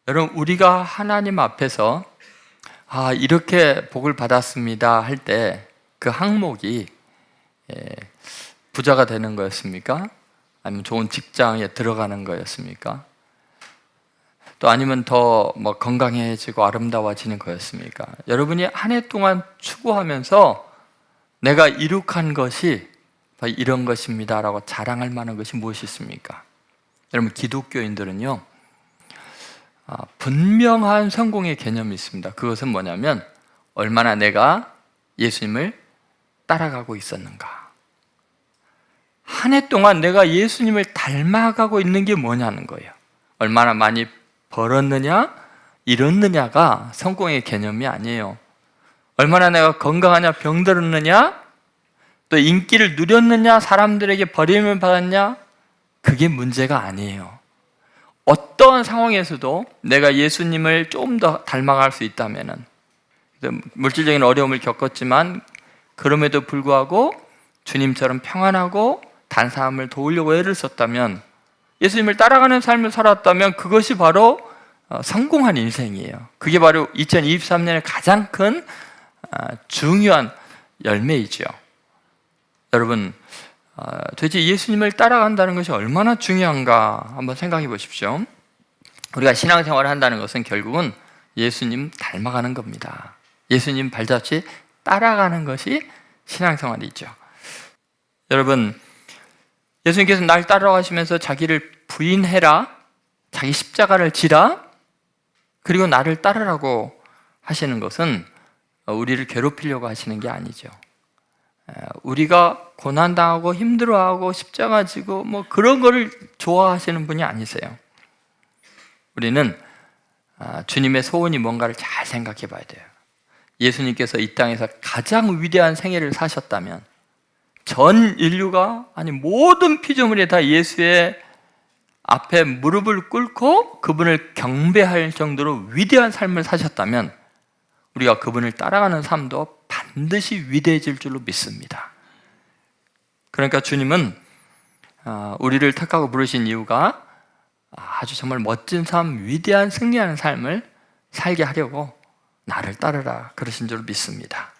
여러분, 우리가 하나님 앞에서 이렇게 복을 받았습니다 할 때 그 항목이 부자가 되는 거였습니까? 아니면 좋은 직장에 들어가는 거였습니까? 또 아니면 더 건강해지고 아름다워지는 거였습니까? 여러분이 한 해 동안 추구하면서 내가 이룩한 것이 이런 것입니다 라고 자랑할 만한 것이 무엇이 있습니까? 여러분, 기독교인들은요, 분명한 성공의 개념이 있습니다. 그것은 뭐냐면 얼마나 내가 예수님을 따라가고 있었는가, 한 해 동안 내가 예수님을 닮아가고 있는 게 뭐냐는 거예요. 얼마나 많이 벌었느냐, 잃었느냐가 성공의 개념이 아니에요. 얼마나 내가 건강하냐, 병들었느냐, 또 인기를 누렸느냐, 사람들에게 버림을 받았냐, 그게 문제가 아니에요. 어떠한 상황에서도 내가 예수님을 좀 더 닮아갈 수 있다면, 물질적인 어려움을 겪었지만 그럼에도 불구하고 주님처럼 평안하고 단사함을 도우려고 애를 썼다면, 예수님을 따라가는 삶을 살았다면 그것이 바로 성공한 인생이에요. 그게 바로 2023년의 가장 큰 중요한 열매이죠. 여러분, 도대체 예수님을 따라간다는 것이 얼마나 중요한가 한번 생각해 보십시오. 우리가 신앙생활을 한다는 것은 결국은 예수님 닮아가는 겁니다. 예수님 발자취 따라가는 것이 신앙생활이죠. 여러분, 예수님께서 날 따라가시면서 자기를 부인해라, 자기 십자가를 지라, 그리고 나를 따르라고 하시는 것은 우리를 괴롭히려고 하시는 게 아니죠. 우리가 고난당하고 힘들어하고 십자가 지고 그런 거를 좋아하시는 분이 아니세요. 우리는 주님의 소원이 뭔가를 잘 생각해 봐야 돼요. 예수님께서 이 땅에서 가장 위대한 생애를 사셨다면, 전 인류가, 아니 모든 피조물이 다 예수의 앞에 무릎을 꿇고 그분을 경배할 정도로 위대한 삶을 사셨다면, 우리가 그분을 따라가는 삶도 반드시 위대해질 줄로 믿습니다. 그러니까 주님은 우리를 택하고 부르신 이유가 아주 정말 멋진 삶, 위대한 승리하는 삶을 살게 하려고 나를 따르라 그러신 줄로 믿습니다.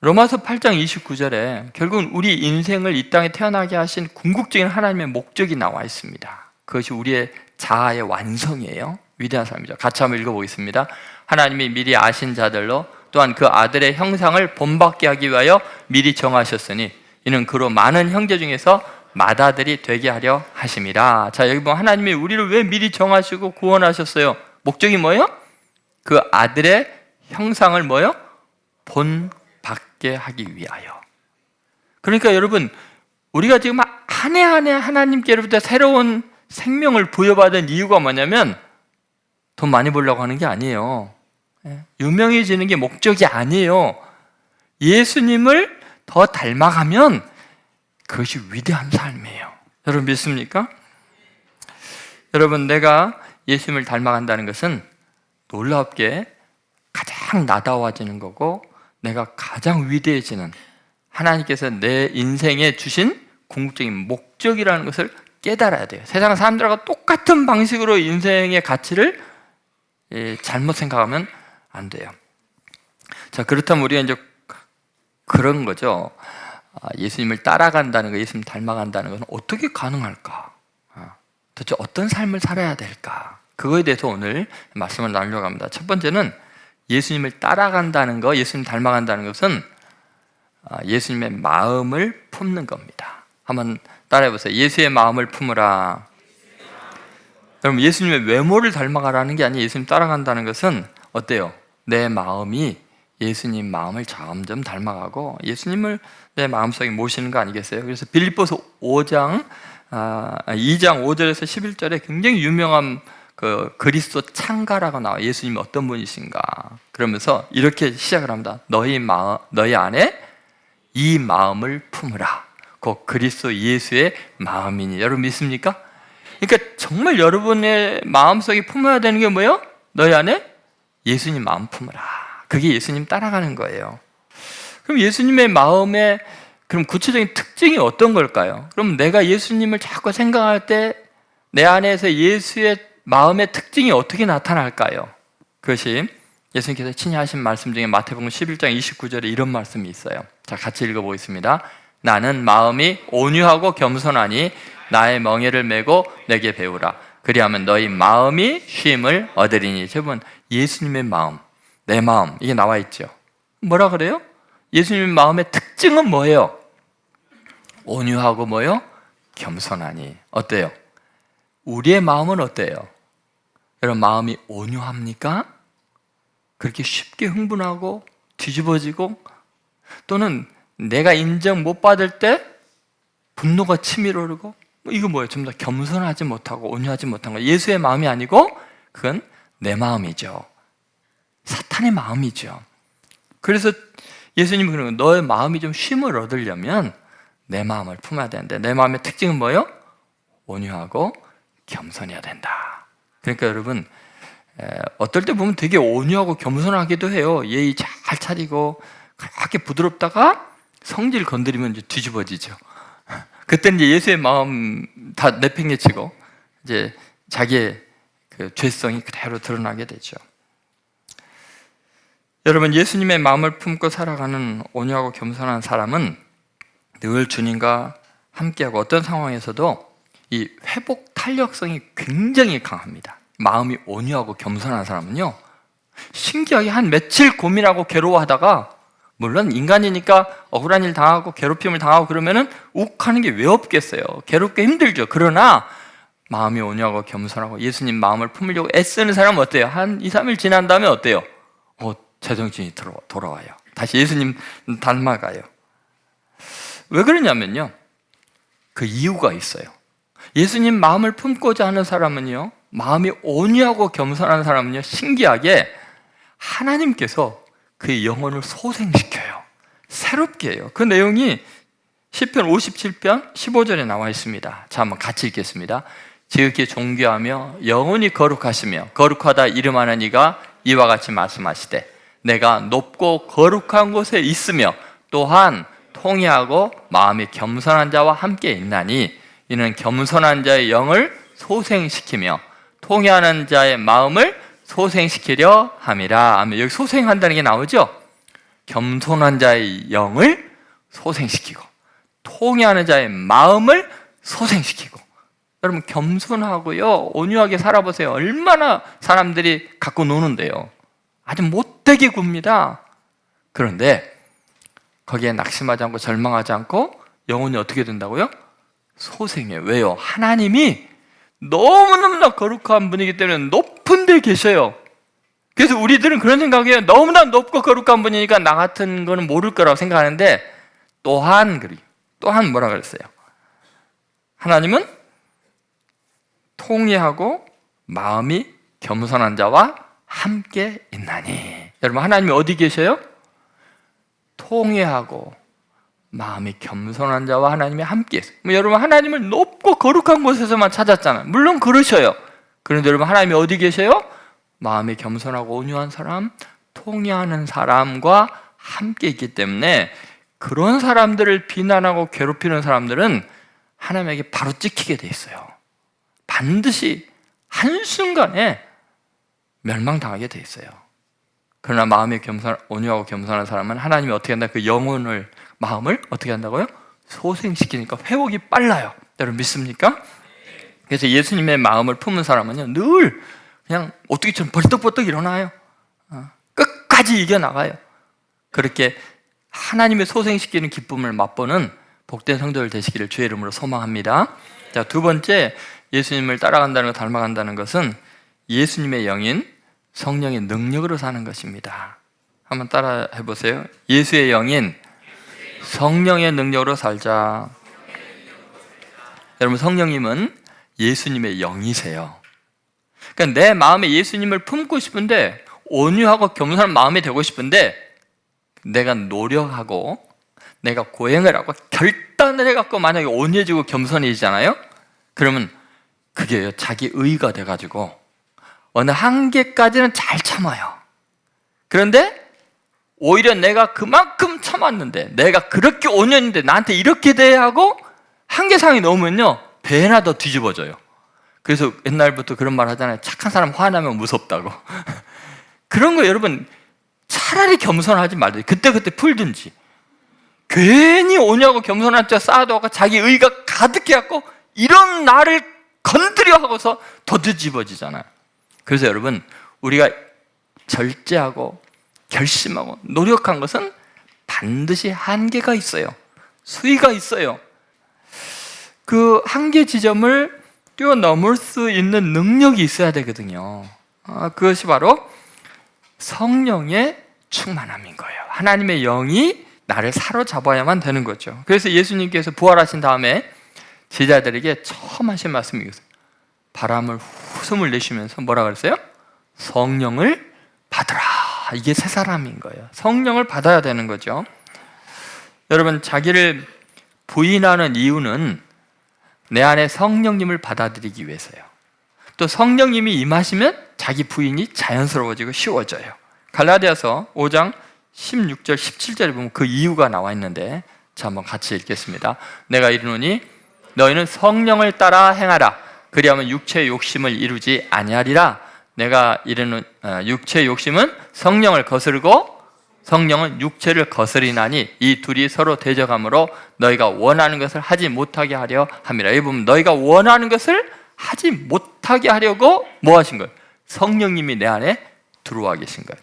로마서 8장 29절에 결국은 우리 인생을 이 땅에 태어나게 하신 궁극적인 하나님의 목적이 나와 있습니다. 그것이 우리의 자아의 완성이에요. 위대한 삶이죠. 같이 한번 읽어보겠습니다. 하나님이 미리 아신 자들로 또한 그 아들의 형상을 본받게 하기 위하여 미리 정하셨으니 이는 그로 많은 형제 중에서 맏아들이 되게 하려 하심이라. 자, 여기 보면 하나님이 우리를 왜 미리 정하시고 구원하셨어요? 목적이 뭐예요? 그 아들의 형상을 뭐예요? 본받게 하기 위하여. 그러니까 여러분, 우리가 지금 한 해 한 해 하나님께로부터 새로운 생명을 부여받은 이유가 뭐냐면 돈 많이 벌려고 하는 게 아니에요. 유명해지는 게 목적이 아니에요. 예수님을 더 닮아가면 그것이 위대한 삶이에요. 여러분 믿습니까? 여러분, 내가 예수님을 닮아간다는 것은 놀랍게 가장 나다워지는 거고, 내가 가장 위대해지는, 하나님께서 내 인생에 주신 궁극적인 목적이라는 것을 깨달아야 돼요. 세상 사람들과 똑같은 방식으로 인생의 가치를 잘못 생각하면 안 돼요. 자, 그렇다면 우리가 이제 그런 거죠. 예수님을 따라간다는 거, 예수님 닮아간다는 것은 어떻게 가능할까? 도대체 어떤 삶을 살아야 될까? 그거에 대해서 오늘 말씀을 나누려고 합니다. 첫 번째는 예수님을 따라간다는 거, 예수님 닮아간다는 것은 예수님의 마음을 품는 겁니다. 한번 따라해 보세요. 예수의 마음을 품으라. 여러분, 예수님의 외모를 닮아가라는 게 아니에요. 예수님 따라간다는 것은 어때요? 내 마음이 예수님 마음을 점점 닮아가고 예수님을 내 마음속에 모시는 거 아니겠어요? 그래서 빌립보서 2장 5절에서 11절에 굉장히 유명한 그 그리스도 창가라고 나와요. 예수님이 어떤 분이신가? 그러면서 이렇게 시작을 합니다. 너희 안에 이 마음을 품으라. 곧 그리스도 예수의 마음이니. 여러분 믿습니까? 그러니까 정말 여러분의 마음속에 품어야 되는 게 뭐예요? 너희 안에 예수님 마음 품으라. 그게 예수님 따라가는 거예요. 그럼 예수님의 마음의 그럼 구체적인 특징이 어떤 걸까요? 그럼 내가 예수님을 자꾸 생각할 때 내 안에서 예수의 마음의 특징이 어떻게 나타날까요? 그것이 예수님께서 친히 하신 말씀 중에 마태복음 11장 29절에 이런 말씀이 있어요. 자, 같이 읽어보겠습니다. 나는 마음이 온유하고 겸손하니 나의 멍에를 메고 내게 배우라. 그리하면 너희 마음이 쉼을 얻으리니. 여러분, 예수님의 마음, 내 마음, 이게 나와 있죠. 뭐라 그래요? 예수님의 마음의 특징은 뭐예요? 온유하고 뭐예요? 겸손하니. 어때요? 우리의 마음은 어때요? 여러분, 마음이 온유합니까? 그렇게 쉽게 흥분하고 뒤집어지고, 또는 내가 인정 못 받을 때 분노가 치밀어 오르고, 이거 뭐예요? 좀 더 겸손하지 못하고 온유하지 못한 거. 예수의 마음이 아니고 그건 내 마음이죠. 사탄의 마음이죠. 그래서 예수님은 그러는 거예요. 너의 마음이 좀 쉼을 얻으려면 내 마음을 품어야 되는데, 내 마음의 특징은 뭐예요? 온유하고 겸손해야 된다. 그러니까 여러분, 어떨 때 보면 되게 온유하고 겸손하기도 해요. 예의 잘 차리고 그렇게 부드럽다가 성질 건드리면 이제 뒤집어지죠. 그때는 이제 예수의 마음 다 내팽개치고 이제 자기의 그 죄성이 그대로 드러나게 되죠. 여러분, 예수님의 마음을 품고 살아가는 온유하고 겸손한 사람은 늘 주님과 함께하고 어떤 상황에서도 이 회복 탄력성이 굉장히 강합니다. 마음이 온유하고 겸손한 사람은요, 신기하게 한 며칠 고민하고 괴로워하다가, 물론 인간이니까 억울한 일 당하고 괴롭힘을 당하고 그러면은 욱하는 게 왜 없겠어요. 괴롭게 힘들죠. 그러나 마음이 온유하고 겸손하고 예수님 마음을 품으려고 애쓰는 사람은 어때요? 한 2, 3일 지난 다음에 어때요? 제정신이 돌아와요. 다시 예수님 닮아가요. 왜 그러냐면요, 그 이유가 있어요. 예수님 마음을 품고자 하는 사람은요, 마음이 온유하고 겸손한 사람은요, 신기하게 하나님께서 그의 영혼을 소생시켜요. 새롭게 해요. 그 내용이 시편 57편 15절에 나와 있습니다. 자, 한번 같이 읽겠습니다. 지극히 존귀하며 영혼이 거룩하시며 거룩하다 이름하는 이가 이와 같이 말씀하시되, 내가 높고 거룩한 곳에 있으며 또한 통회하고 마음이 겸손한 자와 함께 있나니, 이는 겸손한 자의 영을 소생시키며 통회하는 자의 마음을 소생시키려 함이라. 여기 소생한다는 게 나오죠? 겸손한 자의 영을 소생시키고 통회하는 자의 마음을 소생시키고. 여러분, 겸손하고요, 온유하게 살아보세요. 얼마나 사람들이 갖고 노는데요. 아주 못되게 굽니다. 그런데 거기에 낙심하지 않고 절망하지 않고 영혼이 어떻게 된다고요? 소생해요. 왜요? 하나님이 너무너무나 거룩한 분이기 때문에 높은 데 계셔요. 그래서 우리들은 그런 생각이에요. 너무나 높고 거룩한 분이니까 나 같은 거는 모를 거라고 생각하는데, 또한 뭐라 그랬어요? 하나님은 통회하고 마음이 겸손한 자와 함께 있나니. 여러분, 하나님이 어디 계셔요? 통회하고 마음이 겸손한 자와 하나님이 함께 있어요. 여러분, 하나님을 높고 거룩한 곳에서만 찾았잖아요. 물론 그러셔요. 그런데 여러분, 하나님이 어디 계세요? 마음이 겸손하고 온유한 사람, 통회하는 사람과 함께 있기 때문에 그런 사람들을 비난하고 괴롭히는 사람들은 하나님에게 바로 찍히게 돼 있어요. 반드시 한순간에 멸망당하게 돼 있어요. 그러나 마음이 온유하고 겸손한 사람은 하나님이 어떻게 한다? 그 영혼을, 마음을 어떻게 한다고요? 소생시키니까 회복이 빨라요. 여러분, 믿습니까? 그래서 예수님의 마음을 품은 사람은요, 늘 그냥 오뚜기처럼 벌떡벌떡 일어나요. 끝까지 이겨나가요. 그렇게 하나님의 소생시키는 기쁨을 맛보는 복된 성도들 되시기를 주의 이름으로 소망합니다. 자, 두 번째, 예수님을 따라간다는 것, 닮아간다는 것은 예수님의 영인 성령의 능력으로 사는 것입니다. 한번 따라 해보세요. 예수의 영인 성령의 능력으로 살자. 여러분, 성령님은 예수님의 영이세요. 그러니까 내 마음에 예수님을 품고 싶은데, 온유하고 겸손한 마음이 되고 싶은데, 내가 노력하고 내가 고행을 하고 결단을 해갖고 만약에 온유해지고 겸손해지잖아요? 그러면 그게 자기 의가 돼가지고 어느 한계까지는 잘 참아요. 그런데 오히려 내가 그만큼 참았는데, 내가 그렇게 온유했는데 나한테 이렇게 돼 하고 한계상이 넘으면요, 배나 더 뒤집어져요. 그래서 옛날부터 그런 말 하잖아요. 착한 사람 화나면 무섭다고. 그런 거 여러분 차라리 겸손하지 말든지 그때그때 풀든지. 괜히 오냐고 겸손한 척 쌓아두고 자기 의가 가득해갖고 이런 나를 건드려 하고서 더 뒤집어지잖아요. 그래서 여러분 우리가 절제하고 결심하고 노력한 것은 반드시 한계가 있어요. 수위가 있어요. 그 한계 지점을 뛰어넘을 수 있는 능력이 있어야 되거든요. 그것이 바로 성령의 충만함인 거예요. 하나님의 영이 나를 사로잡아야만 되는 거죠. 그래서 예수님께서 부활하신 다음에 제자들에게 처음 하신 말씀이 이거예요. 바람을 숨을 내쉬면서 뭐라 그랬어요? 성령을 받으라. 이게 새 사람인 거예요. 성령을 받아야 되는 거죠. 여러분 자기를 부인하는 이유는 내 안에 성령님을 받아들이기 위해서요. 또 성령님이 임하시면 자기 부인이 자연스러워지고 쉬워져요. 갈라디아서 5장 16절 17절에 보면 그 이유가 나와 있는데 자 한번 같이 읽겠습니다. 내가 이르노니 너희는 성령을 따라 행하라. 그리하면 육체의 욕심을 이루지 아니하리라. 내가 이르는 육체의 욕심은 성령을 거스르고 성령은 육체를 거스리나니 이 둘이 서로 대적함으로 너희가 원하는 것을 하지 못하게 하려 함이라. 여기 보면 너희가 원하는 것을 하지 못하게 하려고 뭐 하신 거예요? 성령님이 내 안에 들어와 계신 거예요.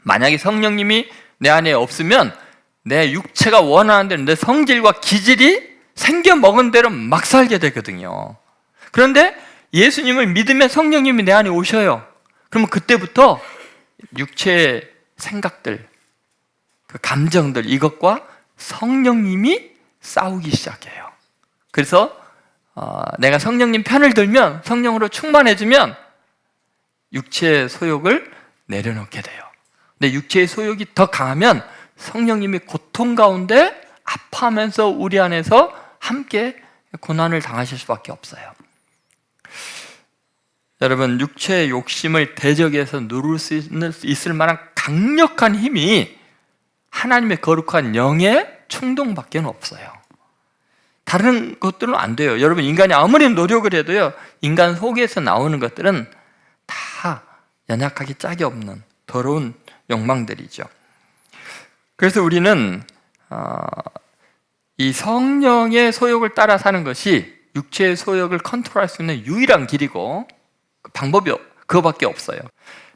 만약에 성령님이 내 안에 없으면 내 육체가 원하는 대로 내 성질과 기질이 생겨 먹은 대로 막 살게 되거든요. 그런데 예수님을 믿으면 성령님이 내 안에 오셔요. 그러면 그때부터 육체의 생각들, 그 감정들 이것과 성령님이 싸우기 시작해요. 그래서 내가 성령님 편을 들면 성령으로 충만해지면 육체의 소욕을 내려놓게 돼요. 근데 육체의 소욕이 더 강하면 성령님이 고통 가운데 아파하면서 우리 안에서 함께 고난을 당하실 수밖에 없어요. 여러분 육체의 욕심을 대적해서 누를 수 있을 만한 강력한 힘이 하나님의 거룩한 영의 충동밖에 없어요. 다른 것들은 안 돼요. 여러분 인간이 아무리 노력을 해도요, 인간 속에서 나오는 것들은 다 연약하기 짝이 없는 더러운 욕망들이죠. 그래서 우리는 이 성령의 소욕을 따라 사는 것이 육체의 소욕을 컨트롤할 수 있는 유일한 길이고 방법이 그거밖에 없어요.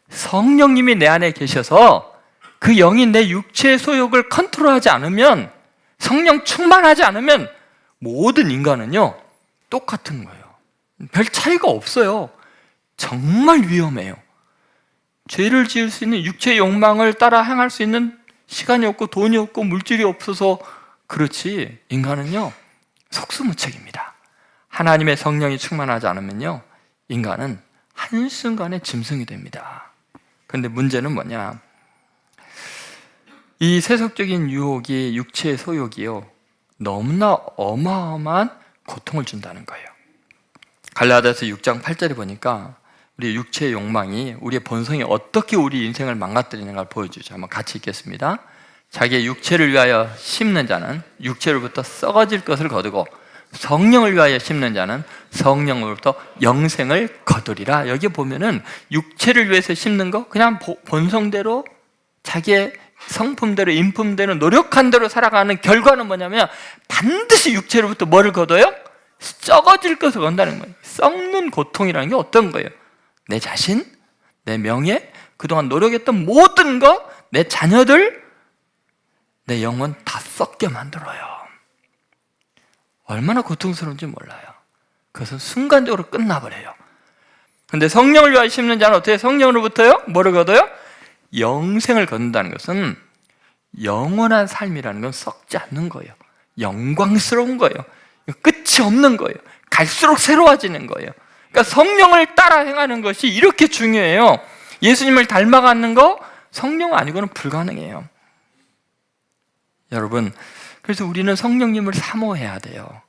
성령님이 내 안에 계셔서 그 영이 내 육체의 소욕을 컨트롤하지 않으면, 성령 충만하지 않으면 모든 인간은요 똑같은 거예요. 별 차이가 없어요. 정말 위험해요. 죄를 지을 수 있는 육체의 욕망을 따라 행할 수 있는 시간이 없고 돈이 없고 물질이 없어서 그렇지, 인간은요 속수무책입니다. 하나님의 성령이 충만하지 않으면요 인간은 한순간에 짐승이 됩니다. 그런데 문제는 뭐냐, 이 세속적인 유혹이, 육체의 소욕이요 너무나 어마어마한 고통을 준다는 거예요. 갈라디아서 6장 8절에 보니까 우리 육체의 욕망이, 우리의 본성이 어떻게 우리 인생을 망가뜨리는가를 보여주죠. 한번 같이 읽겠습니다. 자기의 육체를 위하여 심는 자는 육체로부터 썩어질 것을 거두고 성령을 위하여 심는 자는 성령으로부터 영생을 거두리라. 여기 보면은 육체를 위해서 심는 거, 그냥 본성대로 자기의 성품대로 인품대로 노력한 대로 살아가는 결과는 뭐냐면 반드시 육체로부터 뭐를 거둬요? 썩어질 것을 건다는 거예요. 썩는 고통이라는 게 어떤 거예요? 내 자신, 내 명예, 그동안 노력했던 모든 것, 내 자녀들, 내 영혼 다 썩게 만들어요. 얼마나 고통스러운지 몰라요. 그것은 순간적으로 끝나버려요. 그런데 성령을 위하여 심는 자는 어떻게 성령으로부터요? 뭐를 거둬요? 영생을 거둔다는 것은 영원한 삶이라는 건 썩지 않는 거예요. 영광스러운 거예요. 끝이 없는 거예요. 갈수록 새로워지는 거예요. 그러니까 성령을 따라 행하는 것이 이렇게 중요해요. 예수님을 닮아가는 거 성령 아니고는 불가능해요. 여러분, 그래서 우리는 성령님을 사모해야 돼요.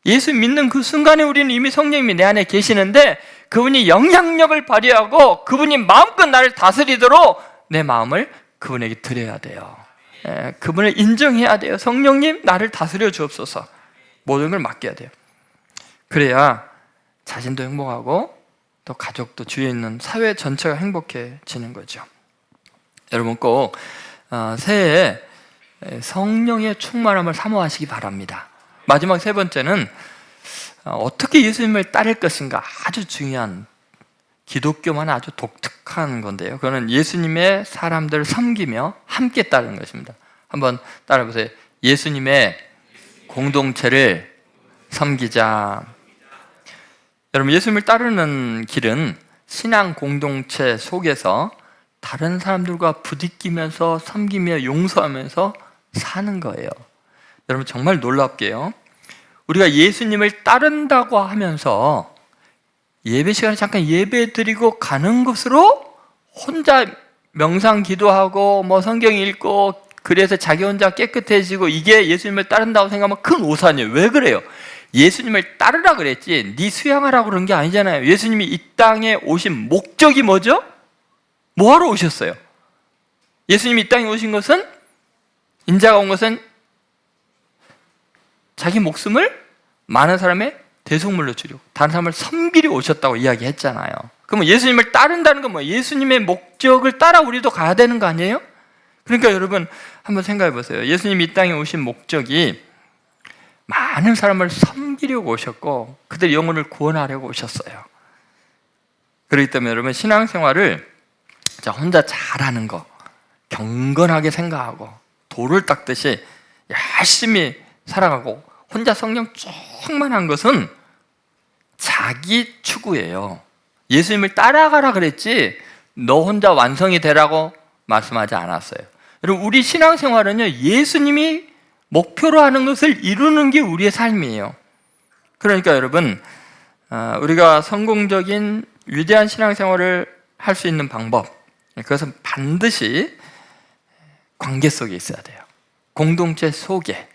예수 믿는 그 순간에 우리는 이미 성령님이 내 안에 계시는데 그분이 영향력을 발휘하고 그분이 마음껏 나를 다스리도록 내 마음을 그분에게 드려야 돼요. 그분을 인정해야 돼요. 성령님 나를 다스려 주옵소서. 모든 걸 맡겨야 돼요. 그래야 자신도 행복하고 또 가족도 주위에 있는 사회 전체가 행복해지는 거죠. 여러분 꼭 새해에 성령의 충만함을 사모하시기 바랍니다. 마지막 세 번째는 어떻게 예수님을 따를 것인가, 아주 중요한, 기독교만 아주 독특한 건데요. 그거는 예수님의 사람들을 섬기며 함께 따르는 것입니다. 한번 따라해보세요. 예수님의 공동체를 섬기자. 여러분, 예수님을 따르는 길은 신앙 공동체 속에서 다른 사람들과 부딪히면서 섬기며 용서하면서 사는 거예요. 여러분, 정말 놀랍게요, 우리가 예수님을 따른다고 하면서 예배 시간에 잠깐 예배 드리고 가는 것으로 혼자 명상 기도하고 성경 읽고 그래서 자기 혼자 깨끗해지고 이게 예수님을 따른다고 생각하면 큰 오산이에요. 왜 그래요? 예수님을 따르라 그랬지 네 수양하라고 그런 게 아니잖아요. 예수님이 이 땅에 오신 목적이 뭐죠? 뭐하러 오셨어요? 예수님이 이 땅에 오신 것은, 인자가 온 것은 자기 목숨을 많은 사람의 대속물로 주려고, 다른 사람을 섬기려 오셨다고 이야기했잖아요. 그러면 예수님을 따른다는 건 뭐예요? 예수님의 목적을 따라 우리도 가야 되는 거 아니에요? 그러니까 여러분 한번 생각해 보세요. 예수님이 이 땅에 오신 목적이 많은 사람을 섬기려고 오셨고 그들 영혼을 구원하려고 오셨어요. 그렇기 때문에 여러분, 신앙생활을 혼자 잘하는 거, 경건하게 생각하고 돌을 닦듯이 열심히 살아가고 혼자 성령 충만한 것은 자기 추구예요. 예수님을 따라가라 그랬지 너 혼자 완성이 되라고 말씀하지 않았어요. 여러분, 우리 신앙생활은요, 예수님이 목표로 하는 것을 이루는 게 우리의 삶이에요. 그러니까 여러분, 우리가 성공적인 위대한 신앙생활을 할 수 있는 방법, 그것은 반드시 관계 속에 있어야 돼요. 공동체 속에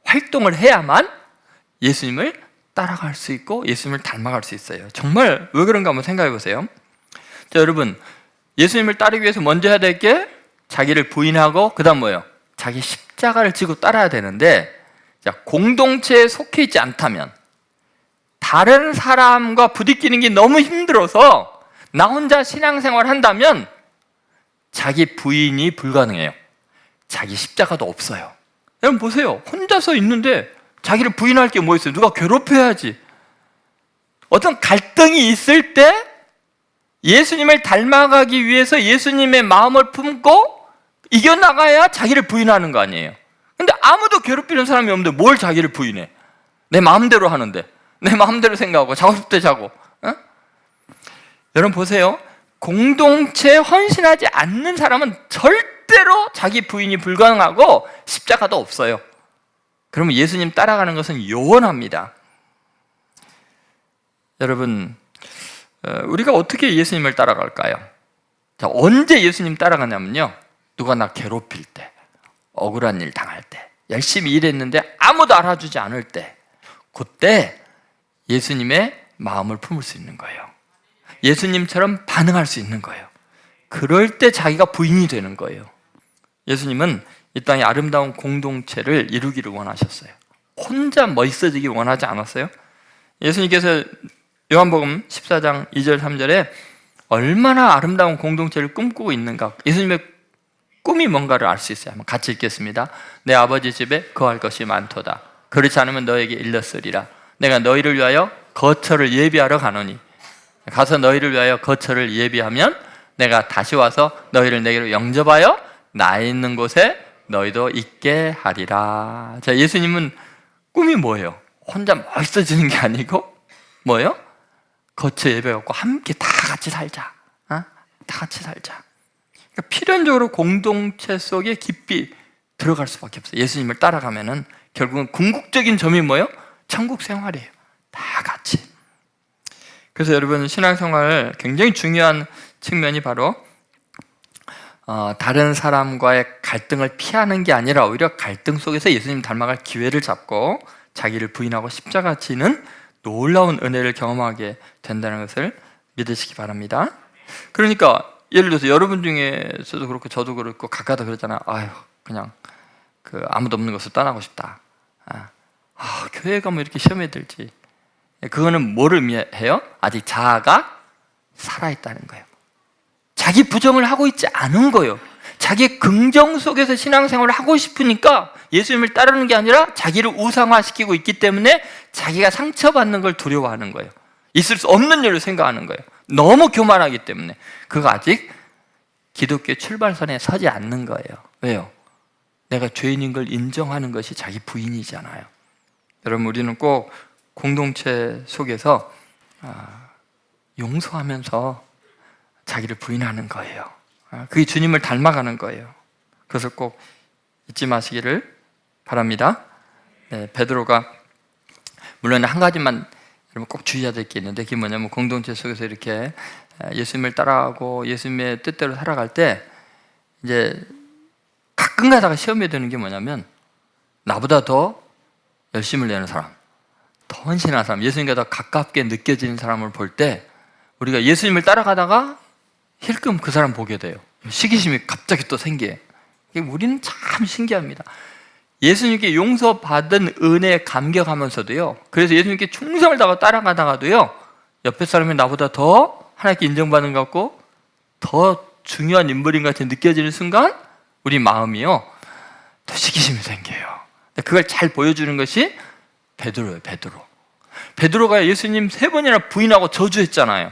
활동을 해야만 예수님을 따라갈 수 있고 예수님을 닮아갈 수 있어요. 정말 왜 그런가 한번 생각해 보세요. 자, 여러분, 예수님을 따르기 위해서 먼저 해야 될 게 자기를 부인하고 그 다음 뭐예요? 자기 십자가를 지고 따라야 되는데, 자, 공동체에 속해 있지 않다면, 다른 사람과 부딪히는 게 너무 힘들어서 나 혼자 신앙생활 한다면 자기 부인이 불가능해요. 자기 십자가도 없어요. 여러분 보세요. 혼자서 있는데 자기를 부인할 게 뭐 있어요? 누가 괴롭혀야지. 어떤 갈등이 있을 때 예수님을 닮아가기 위해서 예수님의 마음을 품고 이겨나가야 자기를 부인하는 거 아니에요. 근데 아무도 괴롭히는 사람이 없는데 뭘 자기를 부인해? 내 마음대로 하는데, 내 마음대로 생각하고 자고 싶을 때 자고. 어? 여러분 보세요. 공동체에 헌신하지 않는 사람은 절대로 자기 부인이 불가능하고 십자가도 없어요. 그러면 예수님 따라가는 것은 요원합니다. 여러분, 우리가 어떻게 예수님을 따라갈까요? 자, 언제 예수님 따라가냐면요, 누가 나 괴롭힐 때, 억울한 일 당할 때, 열심히 일했는데 아무도 알아주지 않을 때, 그때 예수님의 마음을 품을 수 있는 거예요. 예수님처럼 반응할 수 있는 거예요. 그럴 때 자기가 부인이 되는 거예요. 예수님은 이 땅에 아름다운 공동체를 이루기를 원하셨어요. 혼자 멋있어지기 원하지 않았어요. 예수님께서 요한복음 14장 2절 3절에 얼마나 아름다운 공동체를 꿈꾸고 있는가, 예수님의 꿈이 뭔가를 알 수 있어요. 한번 같이 읽겠습니다. 내 아버지 집에 거할 것이 많도다. 그렇지 않으면 너에게 일렀으리라. 내가 너희를 위하여 거처를 예비하러 가노니, 가서 너희를 위하여 거처를 예비하면 내가 다시 와서 너희를 내게로 영접하여 나 있는 곳에 너희도 있게 하리라. 자, 예수님은 꿈이 뭐예요? 혼자 멋있어지는 게 아니고 뭐예요? 거처 예배하고 함께 다 같이 살자. 다 같이 살자. 그러니까 필연적으로 공동체 속에 깊이 들어갈 수밖에 없어요. 예수님을 따라가면은 결국은 궁극적인 점이 뭐예요? 천국 생활이에요. 다 같이. 그래서 여러분, 신앙생활 굉장히 중요한 측면이 바로 다른 사람과의 갈등을 피하는 게 아니라 오히려 갈등 속에서 예수님 닮아갈 기회를 잡고 자기를 부인하고 십자가 지는 놀라운 은혜를 경험하게 된다는 것을 믿으시기 바랍니다. 그러니까 예를 들어서 여러분 중에서도 그렇고 저도 그렇고 각가다 그러잖아요. 아유, 그냥 아무도 없는 곳을 떠나고 싶다. 교회가 뭐 이렇게 시험에 들지. 그거는 뭐를 의미해요? 아직 자아가 살아있다는 거예요. 자기 부정을 하고 있지 않은 거예요. 자기의 긍정 속에서 신앙생활을 하고 싶으니까 예수님을 따르는 게 아니라 자기를 우상화시키고 있기 때문에 자기가 상처받는 걸 두려워하는 거예요. 있을 수 없는 일로 생각하는 거예요. 너무 교만하기 때문에. 그거 아직 기독교의 출발선에 서지 않는 거예요. 왜요? 내가 죄인인 걸 인정하는 것이 자기 부인이잖아요. 여러분, 우리는 꼭 공동체 속에서 용서하면서 자기를 부인하는 거예요. 그게 주님을 닮아가는 거예요. 그래서 꼭 잊지 마시기를 바랍니다. 네, 베드로가 물론 한 가지만 여러분 꼭 주의해야 될 게 있는데, 그게 뭐냐면 공동체 속에서 이렇게 예수님을 따라가고 예수님의 뜻대로 살아갈 때 이제 가끔 가다가 시험에 드는 게 뭐냐면, 나보다 더 열심을 내는 사람, 더 헌신하는 사람, 예수님과 더 가깝게 느껴지는 사람을 볼 때 우리가 예수님을 따라가다가 힐끔 그 사람 보게 돼요. 시기심이 갑자기 또 생겨요. 우리는 참 신기합니다. 예수님께 용서받은 은혜에 감격하면서도요, 그래서 예수님께 충성을 다하고 따라가다가도요, 옆에 사람이 나보다 더 하나님께 인정받는 것 같고 더 중요한 인물인 것 같이 느껴지는 순간 우리 마음이요, 또 시기심이 생겨요. 그걸 잘 보여주는 것이 베드로예요. 베드로가 예수님 3번이나 부인하고 저주했잖아요.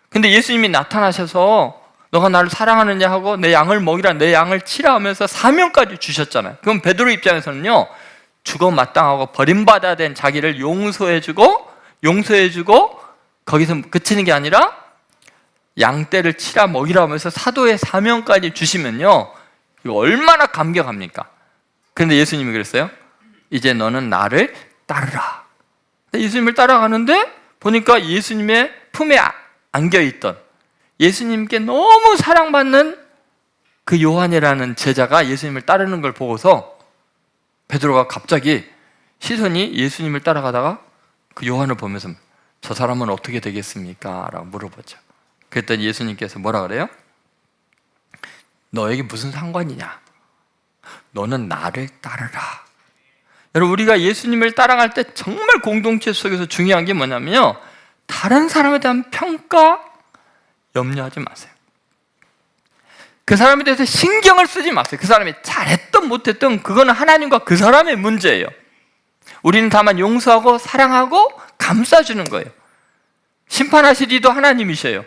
근데 예수님이 나타나셔서 너가 나를 사랑하느냐 하고 내 양을 먹이라, 내 양을 치라 하면서 사명까지 주셨잖아요. 그럼 베드로 입장에서는요, 죽어 마땅하고 버림받아야 된 자기를 용서해주고 거기서 그치는 게 아니라 양떼를 치라 먹이라 하면서 사도의 사명까지 주시면요, 이거 얼마나 감격합니까? 그런데 예수님이 그랬어요. 이제 너는 나를 따르라. 예수님을 따라가는데 보니까 예수님의 품에 안겨있던, 예수님께 너무 사랑받는 그 요한이라는 제자가 예수님을 따르는 걸 보고서 베드로가 갑자기 시선이 예수님을 따라가다가 그 요한을 보면서 저 사람은 어떻게 되겠습니까? 라고 물어보죠. 그랬더니 예수님께서 뭐라 그래요? 너에게 무슨 상관이냐? 너는 나를 따르라. 여러분, 우리가 예수님을 따라갈 때 정말 공동체 속에서 중요한 게 뭐냐면요, 다른 사람에 대한 평가 염려하지 마세요. 그 사람에 대해서 신경을 쓰지 마세요. 그 사람이 잘했든 못했든 그거는 하나님과 그 사람의 문제예요. 우리는 다만 용서하고 사랑하고 감싸주는 거예요. 심판하실 이도 하나님이셔요.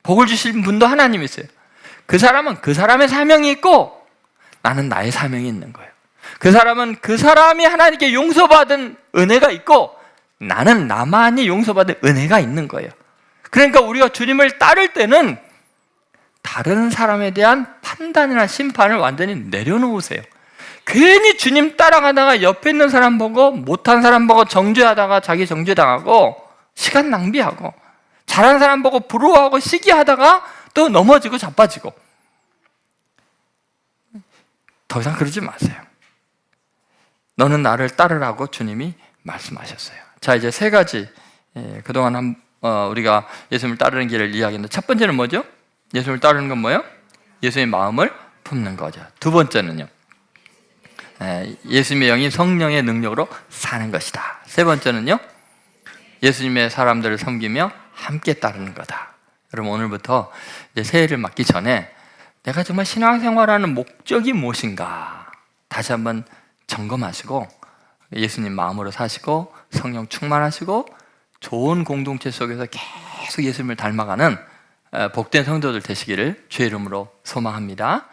복을 주실 분도 하나님이세요. 그 사람은 그 사람의 사명이 있고 나는 나의 사명이 있는 거예요. 그 사람은 그 사람이 하나님께 용서받은 은혜가 있고 나는 나만이 용서받은 은혜가 있는 거예요. 그러니까 우리가 주님을 따를 때는 다른 사람에 대한 판단이나 심판을 완전히 내려놓으세요. 괜히 주님 따라가다가 옆에 있는 사람 보고 못한 사람 보고 정죄하다가 자기 정죄당하고 시간 낭비하고, 잘한 사람 보고 부러워하고 시기하다가 또 넘어지고 자빠지고, 더 이상 그러지 마세요. 너는 나를 따르라고 주님이 말씀하셨어요. 자, 이제 3가지 그동안 우리가 예수님을 따르는 길을 이야기했는데, 첫 번째는 뭐죠? 예수님을 따르는 건 뭐예요? 예수님의 마음을 품는 거죠. 두 번째는요, 예수님의 영이 성령의 능력으로 사는 것이다. 세 번째는요, 예수님의 사람들을 섬기며 함께 따르는 거다. 여러분, 오늘부터 이제 새해를 맞기 전에 내가 정말 신앙생활하는 목적이 무엇인가 다시 한번 점검하시고 예수님 마음으로 사시고 성령 충만하시고 좋은 공동체 속에서 계속 예수님을 닮아가는 복된 성도들 되시기를 주의 이름으로 소망합니다.